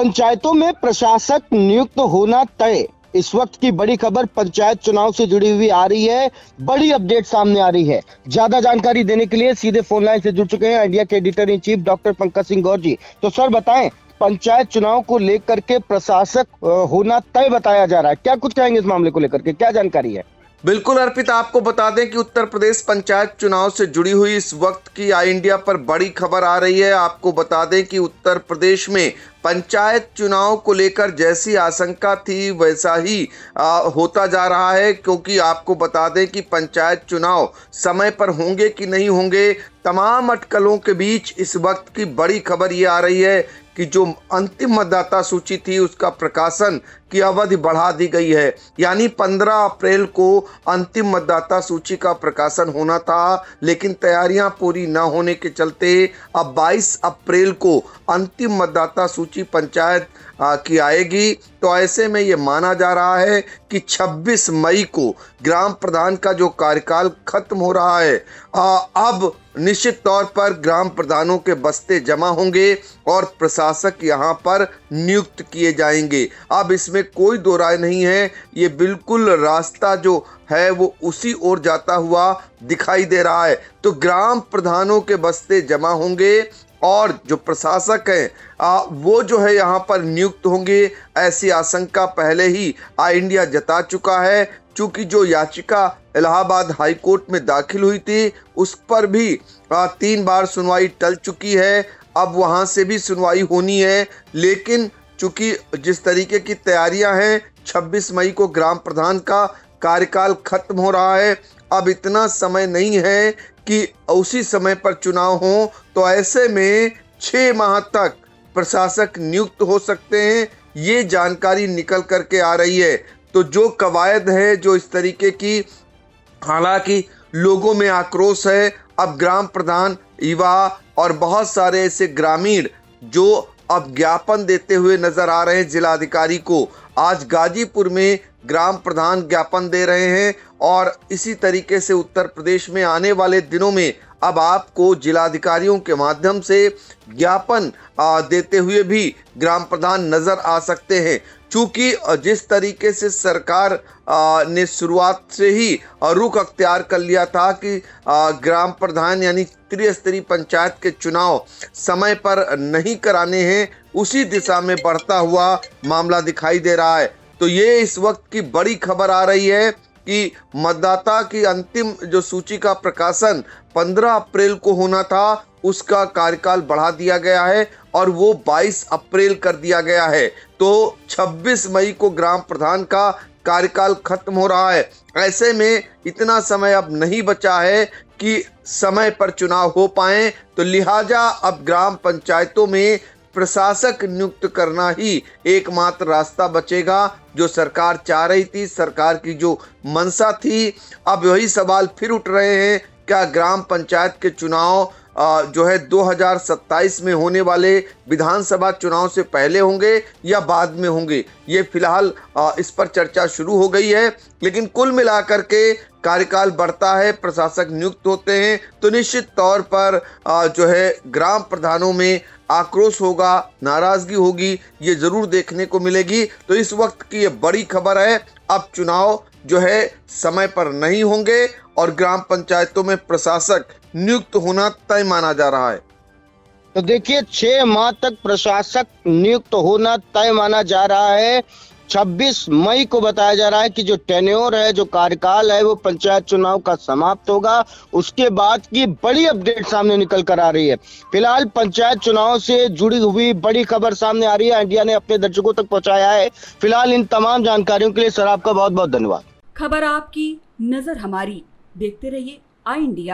पंचायतों में प्रशासक नियुक्त होना तय। इस वक्त की बड़ी खबर पंचायत चुनाव से जुड़ी हुई आ रही है। बड़ी अपडेट सामने आ रही है। ज्यादा जानकारी देने के लिए सीधे फोन लाइन से जुड़ चुके हैं इंडिया के editor in chief doctor Pankaj Singh Gaur ji. तो सर बताएं, पंचायत चुनाव को लेकर के प्रशासक होना तय बताया जा रहा है, क्या कुछ कहेंगे इस मामले को लेकर के, क्या जानकारी है? बिल्कुल अर्पित, आपको बता दें कि उत्तर प्रदेश पंचायत चुनाव से जुड़ी हुई इस वक्त की आई इंडिया पर बड़ी खबर आ रही है। आपको बता दें कि उत्तर प्रदेश में पंचायत चुनाव को लेकर जैसी आशंका थी वैसा ही होता जा रहा है, क्योंकि आपको बता दें कि पंचायत चुनाव समय पर होंगे कि नहीं होंगे, तमाम अटकलों के बीच इस वक्त की बड़ी खबर ये आ रही है कि जो अंतिम मतदाता सूची थी उसका प्रकाशन की अवधि बढ़ा दी गई है। यानी 15 अप्रैल को अंतिम मतदाता सूची का प्रकाशन होना था, लेकिन तैयारियां पूरी न होने के चलते अब 22 अप्रैल को अंतिम मतदाता सूची पंचायत की आएगी। तो ऐसे में ये माना जा रहा है कि 26 मई को ग्राम प्रधान का जो कार्यकाल खत्म हो रहा है, अब निश्चित तौर पर ग्राम प्रधानों के बस्ते जमा होंगे और प्रशासक यहाँ पर नियुक्त किए जाएंगे। अब इसमें कोई दो राय नहीं है, ये बिल्कुल रास्ता जो है वो उसी ओर जाता हुआ दिखाई दे रहा है। तो ग्राम प्रधानों के बस्ते जमा होंगे और जो प्रशासक हैं वो जो है यहाँ पर नियुक्त होंगे, ऐसी आशंका पहले ही आई इंडिया जता चुका है। चूंकि जो याचिका इलाहाबाद हाई कोर्ट में दाखिल हुई थी उस पर भी 3 बार सुनवाई टल चुकी है, अब वहाँ से भी सुनवाई होनी है। लेकिन चूंकि जिस तरीके की तैयारियां हैं, 26 मई को ग्राम प्रधान का कार्यकाल खत्म हो रहा है, अब इतना समय नहीं है कि उसी समय पर चुनाव हो। तो ऐसे में 6 माह तक प्रशासक नियुक्त हो सकते हैं, ये जानकारी निकल करके आ रही है। तो जो कवायद है जो इस तरीके की, हालांकि लोगों में आक्रोश है। अब ग्राम प्रधान, युवा और बहुत सारे ऐसे ग्रामीण जो अब ज्ञापन देते हुए नजर आ रहे हैं जिलाधिकारी को। आज गाजीपुर में ग्राम प्रधान ज्ञापन दे रहे हैं और इसी तरीके से उत्तर प्रदेश में आने वाले दिनों में अब आपको जिलाधिकारियों के माध्यम से ज्ञापन देते हुए भी ग्राम प्रधान नजर आ सकते हैं। चूंकि जिस तरीके से सरकार ने शुरुआत से ही रुख अख्तियार कर लिया था कि ग्राम प्रधान यानी त्रिस्तरीय पंचायत के चुनाव समय पर नहीं कराने हैं, उसी दिशा में बढ़ता हुआ मामला दिखाई दे रहा है। तो ये इस वक्त की बड़ी खबर आ रही है कि मतदाता की अंतिम जो सूची का प्रकाशन 15 अप्रैल को होना था, उसका कार्यकाल बढ़ा दिया गया है और वो 22 अप्रैल कर दिया गया है। तो 26 मई को ग्राम प्रधान का कार्यकाल खत्म हो रहा है। ऐसे में इतना समय अब नहीं बचा है कि समय पर चुनाव हो पाए, तो लिहाजा अब ग्राम पंचायतों में प्रशासक नियुक्त करना ही एकमात्र रास्ता बचेगा, जो सरकार चाह रही थी, सरकार की जो मंशा थी। अब वही सवाल फिर उठ रहे हैं, क्या ग्राम पंचायत के चुनाव जो है 2027 में होने वाले विधानसभा चुनाव से पहले होंगे या बाद में होंगे? ये फिलहाल इस पर चर्चा शुरू हो गई है। लेकिन कुल मिलाकर के कार्यकाल बढ़ता है, प्रशासक नियुक्त होते हैं, तो निश्चित तौर पर जो है ग्राम प्रधानों में आक्रोश होगा, नाराजगी होगी, ये जरूर देखने को मिलेगी। तो इस वक्त की ये बड़ी खबर है, अब चुनाव जो है समय पर नहीं होंगे और ग्राम पंचायतों में प्रशासक नियुक्त होना तय माना जा रहा है। तो देखिए, 6 माह तक प्रशासक नियुक्त होना तय माना जा रहा है। 26 मई को बताया जा रहा है कि जो टेन्योर है, जो कार्यकाल है, वो पंचायत चुनाव का समाप्त होगा। उसके बाद की बड़ी अपडेट सामने निकल कर आ रही है। फिलहाल पंचायत चुनाव से जुड़ी हुई बड़ी खबर सामने आ रही है, इंडिया ने अपने दर्शकों तक पहुंचाया है। फिलहाल इन तमाम जानकारियों के लिए सर आपका बहुत बहुत धन्यवाद। खबर आपकी, नजर हमारी, देखते रहिए आई इंडिया।